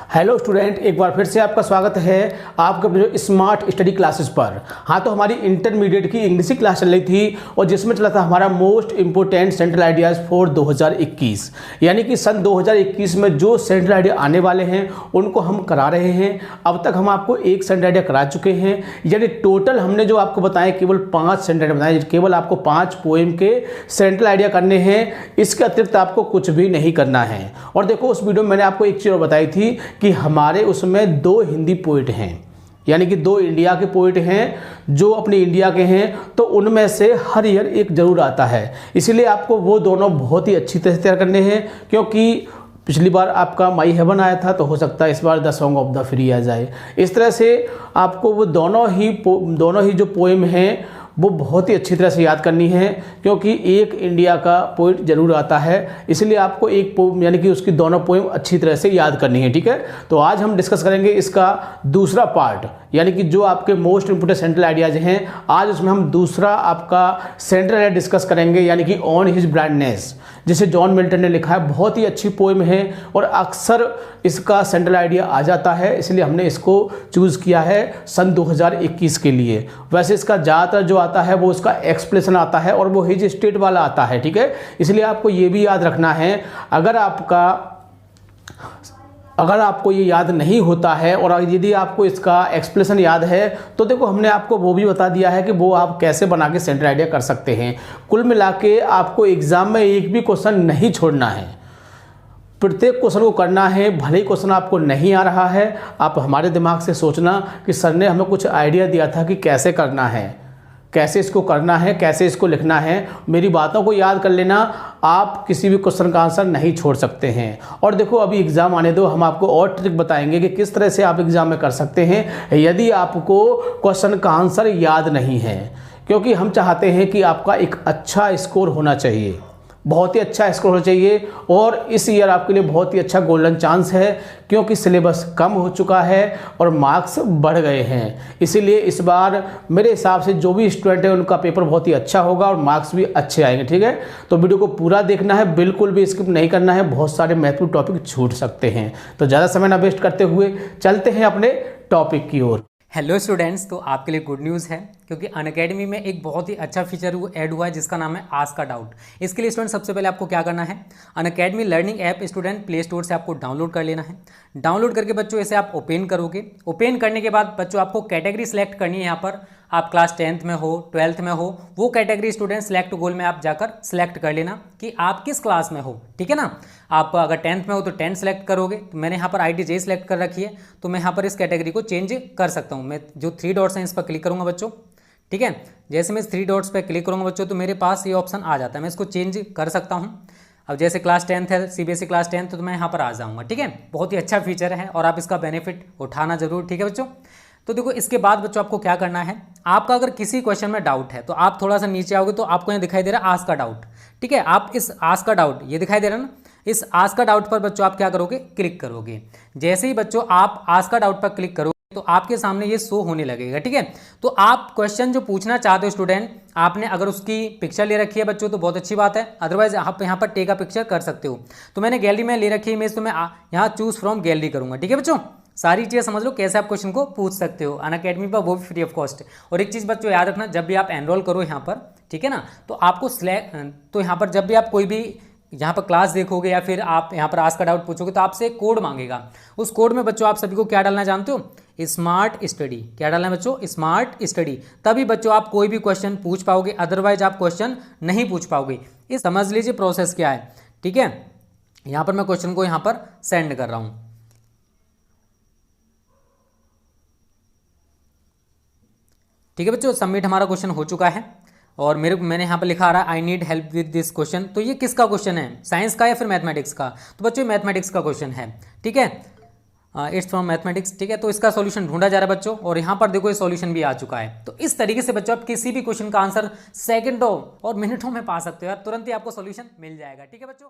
Hello student, एक बार फिर से आपका स्वागत है आपके अपने स्मार्ट स्टडी क्लासेस पर। हाँ, तो हमारी इंटरमीडिएट की इंग्लिश की क्लास चल रही थी और जिसमें चला था हमारा most important central ideas for 2021, यानी कि सन 2021 में जो सेंट्रल आइडिया आने वाले हैं उनको हम करा रहे हैं। अब तक हम आपको एक सेंट्रल आइडिया करा चुके हैं, यानी टोटल हमने जो आपको बताए केवल 5 सेंट्रल आइडिया बताए, केवल आपको 5 पोएम के सेंट्रल आइडिया करने हैं। इसके अतिरिक्त आपको कुछ भी नहीं करना है। और देखो, उस वीडियो में मैंने आपको एक चीज़ और बताई थी कि हमारे उसमें 2 हिंदी पोइट हैं, यानी कि 2 इंडिया के पोइट हैं जो अपनी इंडिया के हैं, तो उनमें से हर ईयर एक जरूर आता है। इसीलिए आपको वो दोनों बहुत ही अच्छी तरह से तैयार करने हैं, क्योंकि पिछली बार आपका माई हेवन आया था, तो हो सकता है इस बार the song of the free आ जाए। इस तरह से आपको वो दोनों ही जो पोएम हैं वो बहुत ही अच्छी तरह से याद करनी है, क्योंकि एक इंडिया का पोइट जरूर आता है। इसलिए आपको एक पोएम यानी कि उसकी दोनों पोएम अच्छी तरह से याद करनी है, ठीक है। तो आज हम डिस्कस करेंगे इसका दूसरा पार्ट, यानी कि जो आपके मोस्ट इंपोर्टेंट सेंट्रल आइडियाज हैं। आज उसमें हम दूसरा आपका सेंट्रल आइडिया डिस्कस करेंगे, यानी कि ऑन हिज ब्लाइंडनेस, जिसे जॉन मिल्टन ने लिखा है। बहुत ही अच्छी पोएम है और अक्सर इसका सेंट्रल आइडिया आ जाता है, इसलिए हमने इसको चूज़ किया है सन 2021 के लिए। वैसे इसका ज़्यादातर जो आता है वो उसका एक्सप्लेनेशन आता है और वो हिज स्टेट वाला आता है, ठीक है। इसलिए आपको ये भी याद रखना है, अगर आपको ये याद नहीं होता है और यदि आपको इसका एक्सप्लेनेशन याद है, तो देखो हमने आपको वो भी बता दिया है कि वो आप कैसे बना के सेंट्रल आइडिया कर सकते हैं। कुल मिला के आपको एग्जाम में एक भी क्वेश्चन नहीं छोड़ना है, प्रत्येक क्वेश्चन को करना है। भले ही क्वेश्चन आपको नहीं आ रहा है, आप हमारे दिमाग से सोचना कि सर ने हमें कुछ आइडिया दिया था कि कैसे करना है, कैसे इसको करना है, कैसे इसको लिखना है। मेरी बातों को याद कर लेना, आप किसी भी क्वेश्चन का आंसर नहीं छोड़ सकते हैं। और देखो, अभी एग्जाम आने दो, हम आपको और ट्रिक बताएंगे कि किस तरह से आप एग्जाम में कर सकते हैं यदि आपको क्वेश्चन का आंसर याद नहीं है, क्योंकि हम चाहते हैं कि आपका एक अच्छा स्कोर होना चाहिए, बहुत ही अच्छा स्कोर होना चाहिए। और इस ईयर आपके लिए बहुत ही अच्छा गोल्डन चांस है, क्योंकि सिलेबस कम हो चुका है और मार्क्स बढ़ गए हैं। इसीलिए इस बार मेरे हिसाब से जो भी स्टूडेंट है उनका पेपर बहुत ही अच्छा होगा और मार्क्स भी अच्छे आएंगे, ठीक है। तो वीडियो को पूरा देखना है, बिल्कुल भी स्किप नहीं करना है, बहुत सारे महत्वपूर्ण टॉपिक छूट सकते हैं। तो ज़्यादा समय ना वेस्ट करते हुए चलते हैं अपने टॉपिक की ओर। हेलो स्टूडेंट्स, तो आपके लिए गुड न्यूज़ है, क्योंकि अनअकैडमी में एक बहुत ही अच्छा फीचर ऐड हुआ है जिसका नाम है आस्क का डाउट। इसके लिए स्टूडेंट सबसे पहले आपको क्या करना है, Unacademy learning app student play store से आपको डाउनलोड कर लेना है। डाउनलोड करके बच्चों इसे आप ओपन करोगे। ओपन करने के बाद बच्चों आपको कैटेगरी सेलेक्ट करनी है। यहाँ पर आप क्लास 10th में हो, 12th में हो, वो कैटेगरी स्टूडेंट सेलेक्ट गोल में आप जाकर सेलेक्ट कर लेना कि आप किस क्लास में हो, ठीक है ना। आप अगर 10th में हो तो 10 सेलेक्ट करोगे। तो मैंने यहाँ पर IITJEE सेलेक्ट कर रखी है, तो मैं यहाँ पर इस कैटेगरी को चेंज कर सकता हूँ। मैं जो 3 डॉट्स हैं इस पर क्लिक करूँगा बच्चों, ठीक है। जैसे मैं इस 3 डॉट्स पर क्लिक करूँगा बच्चों, तो मेरे पास ये ऑप्शन आ जाता है, मैं इसको चेंज कर सकता हूँ। अब जैसे क्लास 10th है, CBSE क्लास 10th, तो मैं यहाँ पर आ जाऊँगा, ठीक है। बहुत ही अच्छा फीचर है और आप इसका बेनिफिट उठाना जरूर, ठीक है बच्चों। तो देखो, इसके बाद बच्चों आपको क्या करना है, आपका अगर किसी क्वेश्चन में डाउट है तो आप थोड़ा सा नीचे आओगे तो आपको यहाँ दिखाई दे रहा है आस्क का डाउट, ठीक है। आप इस आस्क का डाउट, ये दिखाई दे रहा है ना, इस आस्क का डाउट पर बच्चों आप क्या करोगे, क्लिक करोगे। जैसे ही बच्चों आप आस्क का डाउट पर क्लिक करोगे तो आपके सामने ये शो होने लगेगा, ठीक है। तो आप क्वेश्चन जो पूछना चाहते हो स्टूडेंट, आपने अगर उसकी पिक्चर ले रखी है बच्चों तो बहुत अच्छी बात है, अदरवाइज आप यहाँ पर टेक अ पिक्चर कर सकते हो। तो मैंने गैलरी में ले रखी है इमेज, तो मैं यहाँ चूज फ्रॉम गैलरी करूँगा, ठीक है बच्चों। सारी चीज़ें समझ लो कैसे आप क्वेश्चन को पूछ सकते हो अनअकैडमी पर, वो भी फ्री ऑफ कॉस्ट। और एक चीज़ बच्चों याद रखना, जब भी आप एनरोल करो यहाँ पर, ठीक है ना, तो आपको तो यहाँ पर जब भी आप कोई भी यहाँ पर क्लास देखोगे या फिर आप यहाँ पर आस्क का डाउट पूछोगे तो आपसे एक कोड मांगेगा। उस कोड में बच्चों आप सभी को क्या डालना जानते हो, स्मार्ट स्टडी। क्या डालना है बच्चों, स्मार्ट स्टडी। तभी बच्चों आप कोई भी क्वेश्चन पूछ पाओगे, अदरवाइज आप क्वेश्चन नहीं पूछ पाओगे। इस समझ लीजिए प्रोसेस क्या है, ठीक है। यहाँ पर मैं क्वेश्चन को यहाँ पर सेंड कर रहा हूँ, ठीक है बच्चों। सबमिट हमारा क्वेश्चन हो चुका है और मैंने यहाँ पर लिखा आ रहा है I need help with this question. तो ये किसका क्वेश्चन है, साइंस का या फिर मैथमेटिक्स का? तो बच्चों मैथमेटिक्स का क्वेश्चन है, ठीक है। इट्स फ्रॉम मैथमेटिक्स, ठीक है। तो इसका सॉल्यूशन ढूंढा जा रहा है बच्चों, और यहाँ पर देखो ये सॉल्यूशन भी आ चुका है। तो इस तरीके से बच्चों आप किसी भी क्वेश्चन का आंसर सेकंडों और मिनटों में पा सकते हो यार, तुरंत ही आपको सॉल्यूशन मिल जाएगा, ठीक है बच्चों।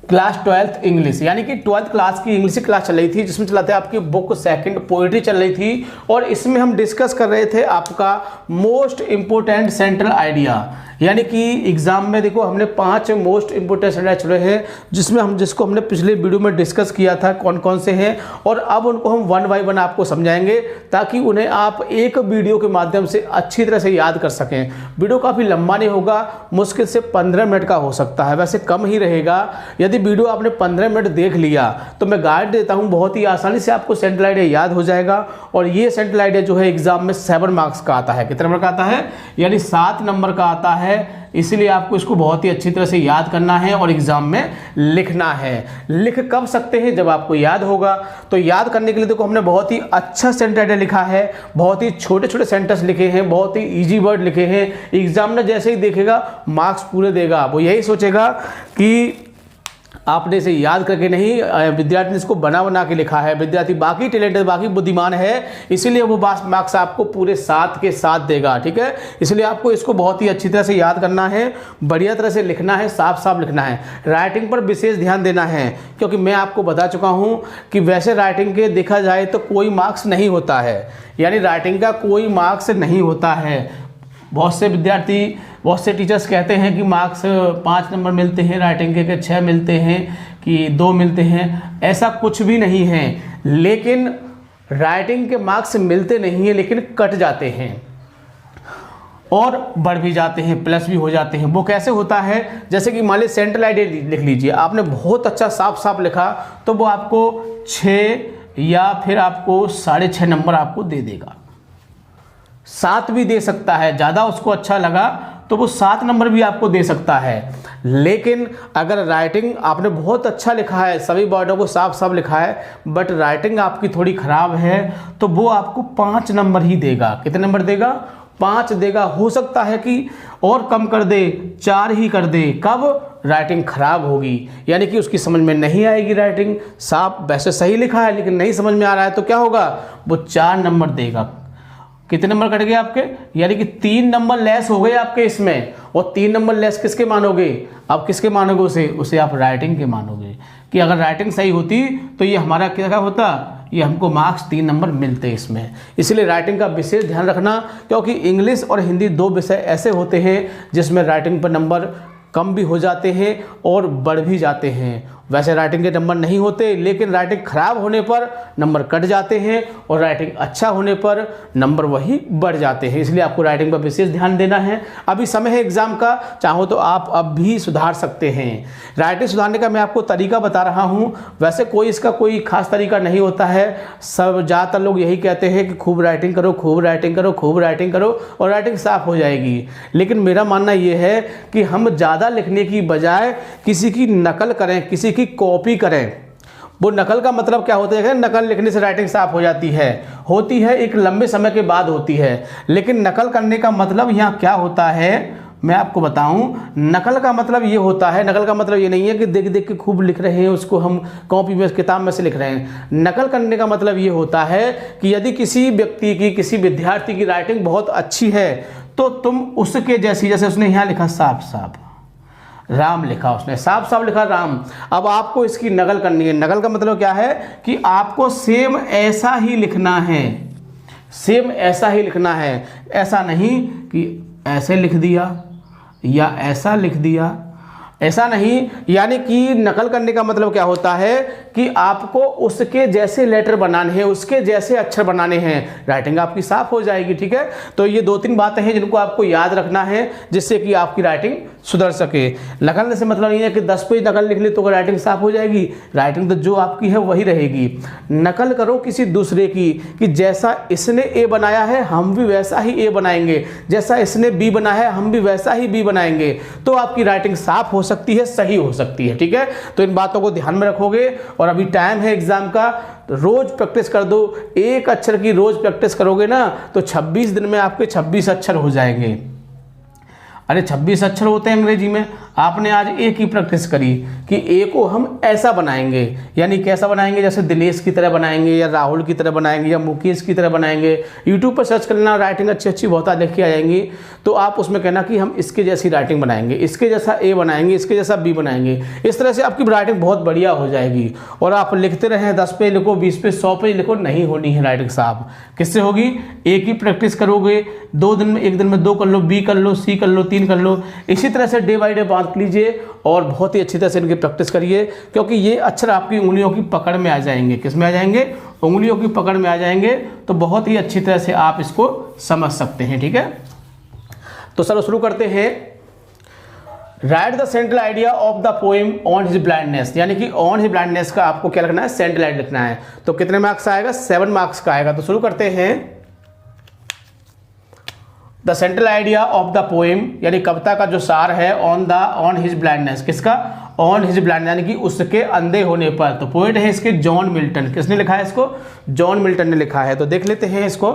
क्लास 12th इंग्लिश, यानी कि 12th क्लास की इंग्लिश क्लास चल रही थी, जिसमें चलाते आपकी बुक सेकंड पोइट्री चल रही थी। और इसमें हम डिस्कस कर रहे थे आपका मोस्ट इंपोर्टेंट सेंट्रल आइडिया, यानी कि एग्जाम में देखो हमने 5 मोस्ट इंपोर्टेंट सेंट्रल आइडिया चुने हैं, जिसको हमने पिछले वीडियो में डिस्कस किया था कौन कौन से हैं, और अब उनको हम 1 बाय 1 आपको समझाएंगे ताकि उन्हें आप एक वीडियो के माध्यम से अच्छी तरह से याद कर सकें। वीडियो काफ़ी लंबा नहीं होगा, मुश्किल से 15 मिनट का हो सकता है, वैसे कम ही रहेगा। यदि वीडियो आपने 15 मिनट देख लिया तो मैं गाइड देता हूं, बहुत ही आसानी से आपको सेंट्रल आइडिया याद हो जाएगा। और ये सेंट्रल आइडिया जो है एग्जाम में 7 मार्क्स का आता है। कितने नंबर का आता है? यानी 7 नंबर का आता है। इसलिए आपको इसको बहुत ही अच्छी तरह से याद करना है और एग्जाम में लिखना है। लिख कब सकते हैं? जब आपको याद होगा। तो याद करने के लिए देखो हमने बहुत ही अच्छा सेंट्रल आइडिया लिखा है, बहुत ही छोटे छोटे सेंटेंस लिखे हैं, बहुत ही इजी वर्ड लिखे हैं। एग्जामिनर जैसे ही देखेगा मार्क्स पूरे देगा, वो यही सोचेगा कि आपने इसे याद करके नहीं, विद्यार्थी ने इसको बना के लिखा है। विद्यार्थी बाकी टैलेंटेड, बाकी बुद्धिमान है, इसीलिए वो मार्क्स आपको पूरे 7 के 7 देगा। ठीक है, इसलिए आपको इसको बहुत ही अच्छी तरह से याद करना है, बढ़िया तरह से लिखना है, साफ साफ लिखना है। राइटिंग पर विशेष ध्यान देना है, क्योंकि मैं आपको बता चुका हूं कि वैसे राइटिंग के देखा जाए तो कोई मार्क्स नहीं होता है, यानी राइटिंग का कोई मार्क्स नहीं होता है। बहुत से टीचर्स कहते हैं कि मार्क्स 5 नंबर मिलते हैं राइटिंग के 6 मिलते हैं कि 2 मिलते हैं। ऐसा कुछ भी नहीं है, लेकिन राइटिंग के मार्क्स मिलते नहीं हैं, लेकिन कट जाते हैं और बढ़ भी जाते हैं, प्लस भी हो जाते हैं। वो कैसे होता है? जैसे कि मान लीजिए सेंट्रल आइडिया लिख लीजिए, आपने बहुत अच्छा साफ साफ लिखा तो वो आपको 6 या फिर आपको 6.5 नंबर आपको दे देगा। 7 भी दे सकता है, ज़्यादा उसको अच्छा लगा तो वो 7 नंबर भी आपको दे सकता है। लेकिन अगर राइटिंग आपने बहुत अच्छा लिखा है, सभी वर्डों को साफ साफ लिखा है, बट राइटिंग आपकी थोड़ी ख़राब है, तो वो आपको 5 नंबर ही देगा। कितने नंबर देगा? 5 देगा। हो सकता है कि और कम कर दे, 4 ही कर दे। कब? राइटिंग खराब होगी, यानी कि उसकी समझ में नहीं आएगी। राइटिंग साफ वैसे सही लिखा है लेकिन नहीं समझ में आ रहा है, तो क्या होगा? वो 4 नंबर देगा। कितने नंबर कट गए आपके? यानी कि 3 नंबर लेस हो गए आपके इसमें। और 3 नंबर लेस किसके मानोगे? आप किसके मानोगे? उसे आप राइटिंग के मानोगे कि अगर राइटिंग सही होती तो ये हमारा क्या होता, ये हमको मार्क्स 3 नंबर मिलते इसमें। इसलिए राइटिंग का विशेष ध्यान रखना, क्योंकि इंग्लिश और हिंदी 2 विषय ऐसे होते हैं जिसमें राइटिंग पर नंबर कम भी हो जाते हैं और बढ़ भी जाते हैं। वैसे राइटिंग के नंबर नहीं होते, लेकिन राइटिंग खराब होने पर नंबर कट जाते हैं और राइटिंग अच्छा होने पर नंबर वही बढ़ जाते हैं। इसलिए आपको राइटिंग पर विशेष ध्यान देना है। अभी समय है एग्जाम का, चाहो तो आप अब भी सुधार सकते हैं। राइटिंग सुधारने का मैं आपको तरीका बता रहा हूँ। वैसे इसका कोई खास तरीका नहीं होता है। सब ज़्यादातर लोग यही कहते हैं कि खूब राइटिंग करो, खूब राइटिंग करो, खूब राइटिंग करो और राइटिंग साफ हो जाएगी। लेकिन मेरा मानना यह है कि हम ज़्यादा लिखने की बजाय किसी की नकल करें, किसी की कॉपी करें। वो नकल का मतलब क्या होता है? नकल लिखने से राइटिंग साफ हो जाती है, एक लंबे समय के बाद होती है। लेकिन नकल करने का मतलब यहाँ क्या होता है मैं आपको बताऊं। नकल का मतलब ये होता है, नकल का मतलब ये नहीं है कि देख देख के खूब लिख रहे हैं, उसको हम कॉपी में किताब में से लिख रहे हैं। नकल करने का मतलब ये होता है कि यदि किसी व्यक्ति की, किसी विद्यार्थी की राइटिंग बहुत अच्छी है तो तुम उसके जैसी, जैसे उसने यहाँ लिखा साफ साफ राम लिखा, उसने साफ साफ लिखा राम। अब आपको इसकी नकल करनी है। नकल का मतलब क्या है कि आपको सेम ऐसा ही लिखना है, सेम ऐसा ही लिखना है। ऐसा नहीं कि ऐसे लिख दिया या ऐसा लिख दिया, ऐसा नहीं। यानी कि नकल करने का मतलब क्या होता है कि आपको उसके जैसे लेटर बनाने हैं, उसके जैसे अक्षर बनाने हैं, राइटिंग आपकी साफ हो जाएगी। ठीक है, तो ये 2-3 बातें हैं जिनको आपको याद रखना है, जिससे कि आपकी राइटिंग सुधर सके। नकलने से मतलब नहीं है कि 10 पेज नकल लिख ली तो राइटिंग साफ हो जाएगी। राइटिंग तो जो आपकी है वही रहेगी। नकल करो किसी दूसरे की, कि जैसा इसने ए बनाया है हम भी वैसा ही ए बनाएंगे, जैसा इसने बी बनाया है हम भी वैसा ही बी बनाएंगे, तो आपकी राइटिंग साफ हो सकती है, सही हो सकती है। ठीक है, तो इन बातों को ध्यान में रखोगे। और अभी टाइम है एग्जाम का, तो रोज प्रैक्टिस कर दो। एक अक्षर की रोज प्रैक्टिस करोगे ना तो 26 दिन में आपके 26 अक्षर हो जाएंगे। अरे 26 अक्षर होते हैं अंग्रेजी में, आपने आज ए की प्रैक्टिस करी कि ए को हम ऐसा बनाएंगे, यानी कैसा बनाएंगे, जैसे दिनेश की तरह बनाएंगे या राहुल की तरह बनाएंगे या मुकेश की तरह बनाएंगे। यूट्यूब पर सर्च करना, राइटिंग अच्छी अच्छी बहुत लिख के आ जाएंगी, तो आप उसमें कहना कि हम इसके जैसी राइटिंग बनाएंगे, इसके जैसा ए बनाएंगे, इसके जैसा बी बनाएंगे। इस तरह से आपकी राइटिंग बहुत बढ़िया हो जाएगी। और आप लिखते रहें, 10 पेज लिखो, 20 पेज, 100 पेज लिखो, नहीं होनी है राइटिंग साहब। किससे होगी? ए की प्रैक्टिस करोगे, 2 दिन में, 1 दिन में 2 कर लो, बी कर लो, सी कर लो, 3 कर लो। इसी तरह से डे बाई डे बांट लीजिए और बहुत ही अच्छी तरह से इनकी प्रैक्टिस करिए, क्योंकि ये अक्षर आपकी उंगलियों की पकड़ में आ जाएंगे। किस में आ जाएंगे? उंगलियों की पकड़ में आ जाएंगे। तो बहुत ही अच्छी तरह से आप इसको समझ सकते हैं। ठीक है, तो चलो शुरू करते हैं। Right the central idea of the poem on his blindness, यानी कि ऑन हिज ब्लाइंडनेस का आपको क्या लिखना है? सेंट्रल आइडिया लिखना है। तो कितने मार्क्स आएगा? 7 मार्क्स का आएगा। तो शुरू करते हैं। The central idea of the poem, यानी कविता का जो सार है, ऑन हिज ब्लाइंडनेस। किसका? ऑन हिज ब्लाइंडनेस, यानी कि उसके अंधे होने पर। तो पोएट है इसके जॉन मिल्टन। किसने लिखा है इसको? जॉन मिल्टन ने लिखा है। तो देख लेते हैं इसको।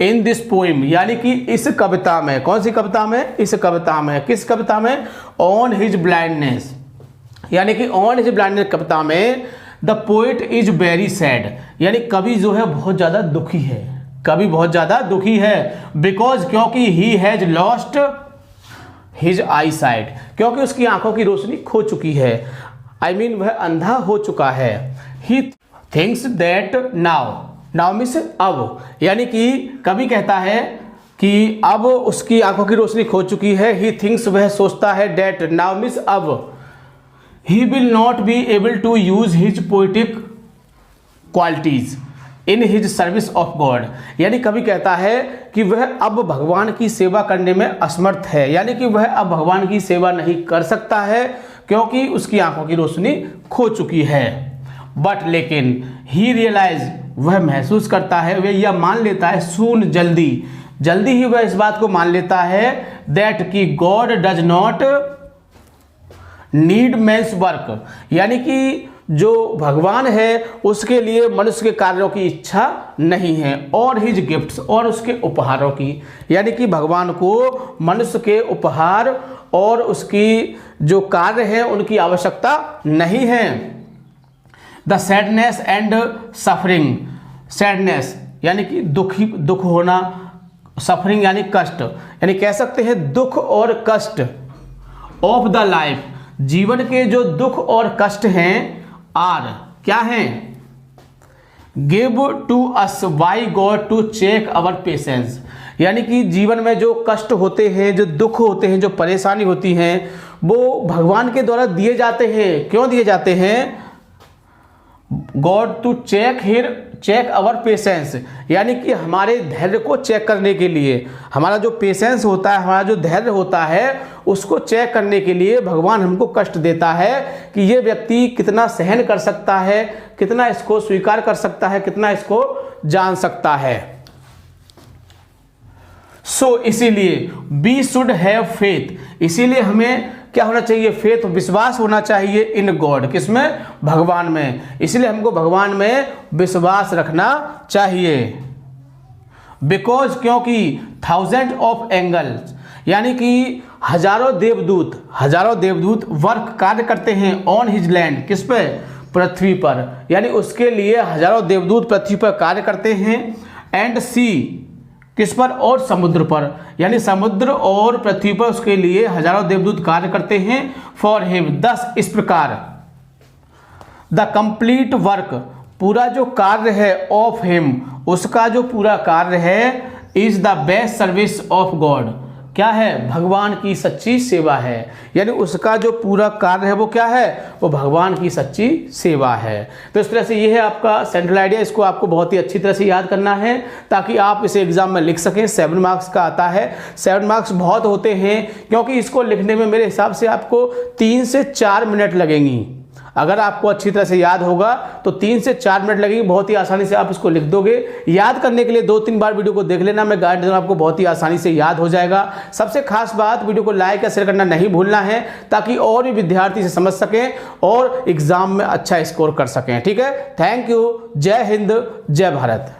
इन दिस पोएम, यानी कि इस कविता में, कौन सी कविता में? इस कविता में। किस कविता में? ऑन हिज ब्लाइंडनेस, यानी कि ऑन हिज ब्लाइंडनेस कविता में the poet is very sad, यानी कवि जो है बहुत ज्यादा दुखी है। कवि बहुत ज्यादा दुखी है। बिकॉज, क्योंकि he has lost his I site, क्योंकि उसकी आंखों की रोशनी खो चुकी है। आई मीन वह अंधा हो चुका है। He thinks that now means अब, यानी कि कवि कहता है कि अब उसकी आंखों की रोशनी खो चुकी है। ही थिंक्स, वह सोचता है, दैट नाउ मीन्स अब, he will not be able to use his poetic qualities in his service of God, यानी कवि कहता है कि वह अब भगवान की सेवा करने में असमर्थ है, यानी कि वह अब भगवान की सेवा नहीं कर सकता है क्योंकि उसकी आंखों की रोशनी खो चुकी है। बट लेकिन ही रियलाइज, वह महसूस करता है, वह यह मान लेता है, सून, जल्दी ही वह इस बात को मान लेता है, दैट कि God does not need man's work, यानी कि जो भगवान है उसके लिए मनुष्य के कार्यों की इच्छा नहीं है, और हिज गिफ्ट्स, और उसके उपहारों की, यानी कि भगवान को मनुष्य के उपहार और उसकी जो कार्य है उनकी आवश्यकता नहीं है। The sadness and suffering, sadness यानी कि दुख होना, सफरिंग यानी कष्ट, यानी कह सकते हैं दुख और कष्ट ऑफ द लाइफ, जीवन के जो दुख और कष्ट हैं, आर क्या हैं? Give to us by God to check our patience, यानी कि जीवन में जो कष्ट होते हैं, जो दुख होते हैं, जो परेशानी होती हैं, वो भगवान के द्वारा दिए जाते हैं। क्यों दिए जाते हैं? God to check our patience, यानी कि हमारे धैर्य को चेक करने के लिए, हमारा जो पेशेंस होता है, हमारा जो धैर्य होता है, उसको चेक करने के लिए भगवान हमको कष्ट देता है कि ये व्यक्ति कितना सहन कर सकता है, कितना इसको स्वीकार कर सकता है, कितना इसको जान सकता है। सो इसीलिए वी शुड हैव फेथ, इसीलिए हमें क्या होना चाहिए? फेथ, विश्वास होना चाहिए इन गॉड, किसमें? भगवान में। इसलिए हमको भगवान में विश्वास रखना चाहिए। बिकॉज, क्योंकि 1000 ऑफ एंगल्स, यानी कि हजारों देवदूत वर्क, कार्य करते हैं, ऑन हिज लैंड, किस पे? पृथ्वी पर, यानी उसके लिए हजारों देवदूत पृथ्वी पर कार्य करते हैं। एंड सी, किस पर? और समुद्र पर, यानी समुद्र और पृथ्वी पर उसके लिए हजारों देवदूत कार्य करते हैं। फॉर हिम, दस, इस प्रकार, द कंप्लीट वर्क, पूरा जो कार्य है, ऑफ हिम, उसका जो पूरा कार्य है, is the best service of God, क्या है? भगवान की सच्ची सेवा है, यानी उसका जो पूरा कार्य है वो क्या है? वो भगवान की सच्ची सेवा है। तो इस तरह से ये है आपका सेंट्रल आइडिया, इसको आपको बहुत ही अच्छी तरह से याद करना है ताकि आप इसे एग्जाम में लिख सकें। 7 मार्क्स का आता है। 7 मार्क्स बहुत होते हैं क्योंकि इसको लिखने में मेरे हिसाब से आपको 3 से 4 मिनट लगेंगी। अगर आपको अच्छी तरह से याद होगा तो 3 से 4 मिनट लगेगी, बहुत ही आसानी से आप इसको लिख दोगे। याद करने के लिए 2-3 बार वीडियो को देख लेना, मैं गाइड दूंगा, आपको बहुत ही आसानी से याद हो जाएगा। सबसे खास बात, वीडियो को लाइक या शेयर करना नहीं भूलना है ताकि और भी विद्यार्थी से समझ सकें और एग्जाम में अच्छा स्कोर कर सकें। ठीक है, थैंक यू। जय हिंद, जय भारत।